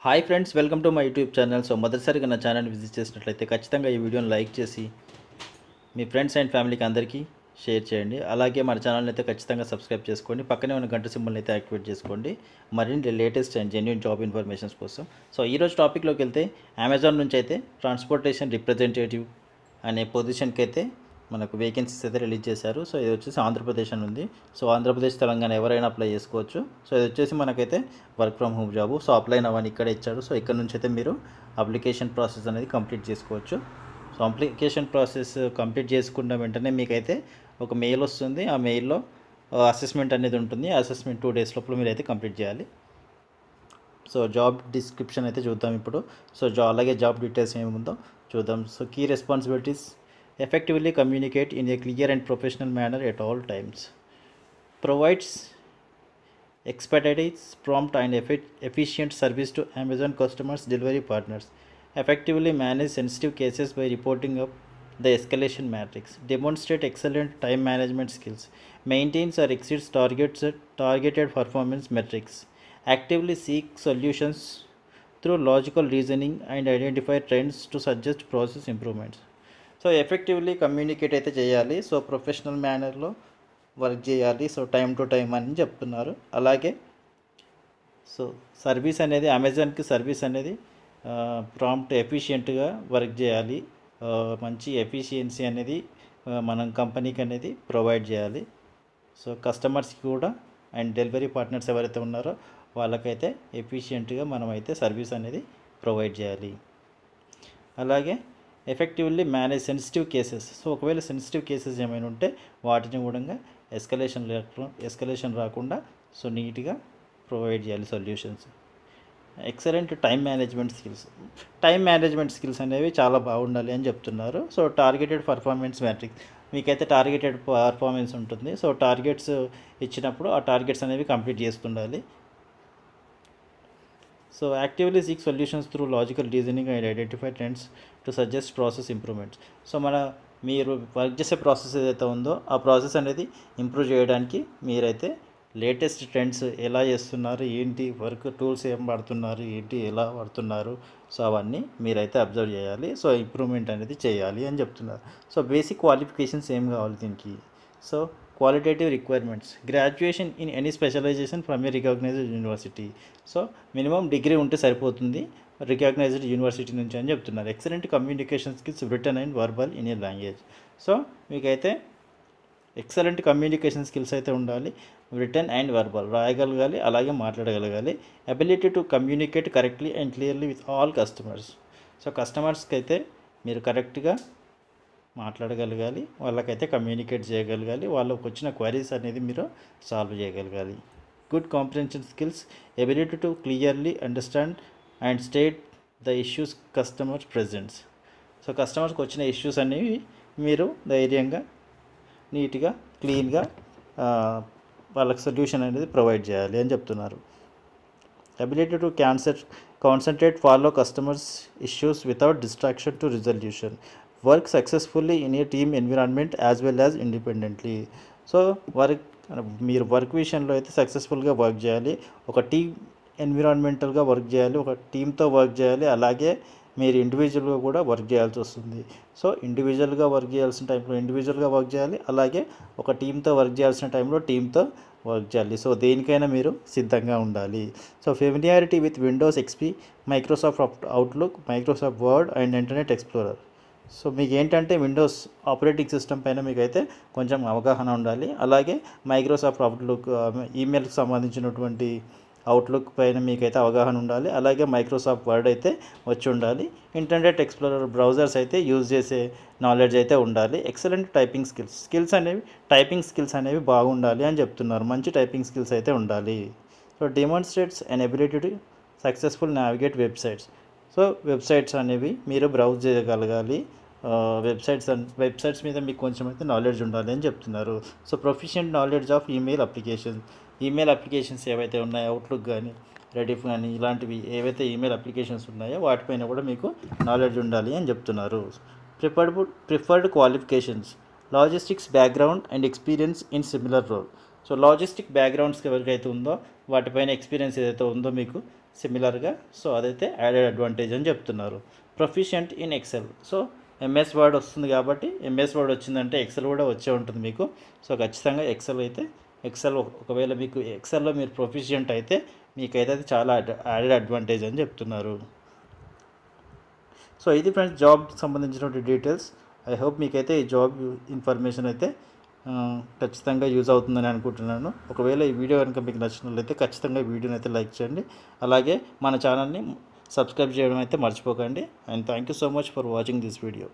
Hi friends, welcome to my YouTube channel. So మొదటిసారిగా నా channel visit చేసినట్లయితే ఖచ్చితంగా ఈ వీడియోని లైక్ చేసి మీ ఫ్రెండ్స్ అండ్ ఫ్యామిలీకి అందరికీ షేర్ చేయండి. అలాగే మన ఛానల్ని అయితే ఖచ్చితంగా సబ్స్క్రైబ్ చేసుకోండి. పక్కనే ఉన్న గంట సింబల్ని అయితే యాక్టివేట్ చేసుకోండి మరిన్ని latest and genuine job informations కోసం. సో ఈరోజు టాపిక్లోకి వెళ్తే అమెజాన్ నుంచి అయితే ట్రాన్స్పోర్టేషన్ రిప్రజెంటేటివ్ అనే పొజిషన్కి అయితే మనకు వేకెన్సీస్ అయితే రిలీజ్ చేశారు. సో ఇది వచ్చేసి ఆంధ్రప్రదేశ్ అని ఉంది. సో ఆంధ్రప్రదేశ్, తెలంగాణ ఎవరైనా అప్లై చేసుకోవచ్చు. సో ఇది వచ్చేసి మనకైతే work from home job. So apply అవ్వని ఇక్కడే ఇచ్చాడు. సో ఇక్కడ నుంచి అయితే మీరు అప్లికేషన్ ప్రాసెస్ అనేది కంప్లీట్ చేసుకోవచ్చు. సో అప్లికేషన్ ప్రాసెస్ కంప్లీట్ చేసుకున్న వెంటనే మీకైతే ఒక మెయిల్ వస్తుంది. ఆ మెయిల్లో అసెస్మెంట్ అనేది ఉంటుంది. అసెస్మెంట్ 2 days లోపల మీరు అయితే కంప్లీట్ చేయాలి. సో జాబ్ డిస్క్రిప్షన్ అయితే చూద్దాం ఇప్పుడు. సో అలాగే జాబ్ డీటెయిల్స్ ఏముందో చూద్దాం. So key responsibilities: effectively communicate in a clear and professional manner at all times, provides expedites prompt and efficient service to Amazon customers delivery partners, effectively manage sensitive cases by reporting up the escalation matrix, demonstrate excellent time management skills, maintains or exceeds targeted performance metrics, actively seek solutions through logical reasoning and identify trends to suggest process improvements. So effectively communicate అయితే చేయాలి. So professional మేనర్లో work చేయాలి. So time to time అని చెప్తున్నారు. అలాగే so service అనేది అమెజాన్కి service అనేది prompt ఎఫిషియెంట్గా work చేయాలి. మంచి ఎఫిషియన్సీ అనేది మనం కంపెనీకి అనేది ప్రొవైడ్ చేయాలి. సో కస్టమర్స్కి కూడా అండ్ డెలివరీ పార్ట్నర్స్ ఎవరైతే ఉన్నారో వాళ్ళకైతే ఎఫిషియెంట్గా మనం అయితే సర్వీస్ అనేది ప్రొవైడ్ చేయాలి. అలాగే effectively manage sensitive cases. So ఒకవేళ సెన్సిటివ్ కేసెస్ ఏమైనా ఉంటే వాటిని కూడా ఎస్కలేషన్ రాకుండా సో నీట్గా ప్రొవైడ్ చేయాలి solutions. Excellent time management skills అనేవి చాలా బాగుండాలి అని చెప్తున్నారు. సో టార్గెటెడ్ పర్ఫార్మెన్స్ మ్యాట్రిక్స్, మీకైతే టార్గెటెడ్ పర్ఫార్మెన్స్ ఉంటుంది. సో టార్గెట్స్ ఇచ్చినప్పుడు ఆ టార్గెట్స్ అనేవి కంప్లీట్ చేస్తుండాలి. So actively seek solutions through logical reasoning and identify trends to suggest process improvements. So మీరు వర్క్ చేసే ప్రాసెస్ ఏదైతే ఉందో ఆ ప్రాసెస్ అనేది ఇంప్రూవ్ చేయడానికి మీరైతే లేటెస్ట్ ట్రెండ్స్ ఎలా చేస్తున్నారు, ఏంటి వర్క్ టూల్స్ ఏం వాడుతున్నారు, ఏంటి ఎలా వాడుతున్నారు, సో అవన్నీ మీరైతే అబ్జర్వ్ చేయాలి. సో ఇంప్రూవ్మెంట్ అనేది చేయాలి అని చెప్తున్నారు. సో బేసిక్ క్వాలిఫికేషన్స్ ఏం కావాలి దీనికి? So qualitative requirements: graduation in any specialization from a recognized university. So minimum degree ఉంటే సరిపోతుంది రికగ్నైజ్డ్ యూనివర్సిటీ నుంచి అని చెప్తున్నారు. Excellent communication skills written and verbal in a language. So మీకైతే ఎక్సలెంట్ కమ్యూనికేషన్ స్కిల్స్ అయితే ఉండాలి. రిటన్ అండ్ వర్బల్ రాయగలగాలి, అలాగే మాట్లాడగలగాలి. Ability to communicate correctly and clearly with all customers. So కస్టమర్స్కి అయితే మీరు కరెక్ట్గా మాట్లాడగలగాలి, వాళ్ళకైతే కమ్యూనికేట్ చేయగలగాలి, వాళ్ళకి వచ్చిన క్వైరీస్ అనేది మీరు సాల్వ్ చేయగలగాలి. Good comprehension skills: ability to clearly understand and state the issues customer presents. So కస్టమర్స్కి వచ్చిన ఇష్యూస్ అనేవి మీరు ధైర్యంగా, నీట్గా, క్లీన్గా వాళ్ళకి సొల్యూషన్ అనేది ప్రొవైడ్ చేయాలి అని చెప్తున్నారు. Ability to concentrate follow customers issues without distraction to resolution. Work successfully in a team environment as well as independently. So మీరు వర్క్ విషయంలో అయితే సక్సెస్ఫుల్గా వర్క్ చేయాలి, ఒక టీమ్ ఎన్విరాన్మెంటల్గా వర్క్ చేయాలి, ఒక టీంతో వర్క్ చేయాలి, అలాగే మీరు ఇండివిజువల్గా కూడా వర్క్ చేయాల్సి వస్తుంది. సో ఇండివిజువల్గా వర్క్ చేయాల్సిన టైంలో ఇండివిజువల్గా వర్క్ చేయాలి, అలాగే ఒక టీంతో వర్క్ చేయాల్సిన టైంలో టీంతో వర్క్ చేయాలి. సో దేనికైనా మీరు సిద్ధంగా ఉండాలి. So familiarity with Windows XP, Microsoft outlook, Microsoft word and internet explorer. So మీకు ఏంటంటే విండోస్ ఆపరేటింగ్ సిస్టమ్ పైన మీకైతే కొంచెం అవగాహన ఉండాలి, అలాగే మైక్రోసాఫ్ట్ అవుట్లుక్ ఈమెయిల్కి సంబంధించినటువంటి అవుట్లుక్ పైన మీకైతే అవగాహన ఉండాలి, అలాగే మైక్రోసాఫ్ట్ వర్డ్ అయితే వచ్చి ఉండాలి. ఇంటర్నెట్ ఎక్స్ప్లోరర్ బ్రౌజర్స్ అయితే యూజ్ చేసే నాలెడ్జ్ అయితే ఉండాలి. ఎక్సలెంట్ టైపింగ్ టైపింగ్ స్కిల్స్ అనేవి బాగుండాలి అని చెప్తున్నారు. మంచి టైపింగ్ స్కిల్స్ అయితే ఉండాలి. So demonstrates and ability to successful navigate websites. So websites అనేవి మీరు బ్రౌజ్ చేయగలగాలి. వెబ్సైట్స్ మీద మీకు కొంచెం అయితే నాలెడ్జ్ ఉండాలి అని చెప్తున్నారు. So proficient knowledge of email applications ఏవైతే ఉన్నాయో, అవుట్లుక్ కానీ, రెడిఫ్ కానీ, ఇలాంటివి ఏవైతే ఈమెయిల్ అప్లికేషన్స్ ఉన్నాయో వాటిపైన కూడా మీకు నాలెడ్జ్ ఉండాలి అని చెప్తున్నారు. Preferred qualifications: logistics background and experience in similar role. So logistic బ్యాక్గ్రౌండ్స్కి ఎవరికైతే ఉందో వాటిపైన ఎక్స్పీరియన్స్ ఏదైతే ఉందో మీకు సిమిలర్గా. సో అదైతే యాడెడ్ అడ్వాంటేజ్ అని చెప్తున్నారు. Proficient in excel. So MS word వస్తుంది కాబట్టి ఎంఎస్ వర్డ్ వచ్చిందంటే ఎక్సెల్ కూడా వచ్చే ఉంటుంది మీకు. సో ఖచ్చితంగా ఎక్సెల్ ఒకవేళ మీకు ఎక్సెల్లో మీరు ప్రొఫిషియంట్ అయితే మీకైతే అది చాలా యాడెడ్ అడ్వాంటేజ్ అని చెప్తున్నారు. సో ఇది ఫ్రెండ్స్ జాబ్ సంబంధించినటువంటి డీటెయిల్స్. ఐ హోప్ మీకైతే ఈ జాబ్ ఇన్ఫర్మేషన్ అయితే ఖచ్చితంగా యూజ్ అవుతుందని అనుకుంటున్నాను. ఒకవేళ ఈ వీడియో కనుక మీకు నచ్చినట్లయితే ఖచ్చితంగా ఈ వీడియోని అయితే లైక్ చేయండి. అలాగే మన ఛానల్ని సబ్స్క్రైబ్ చేయడం అయితే మర్చిపోకండి. And thank you so much for watching this video.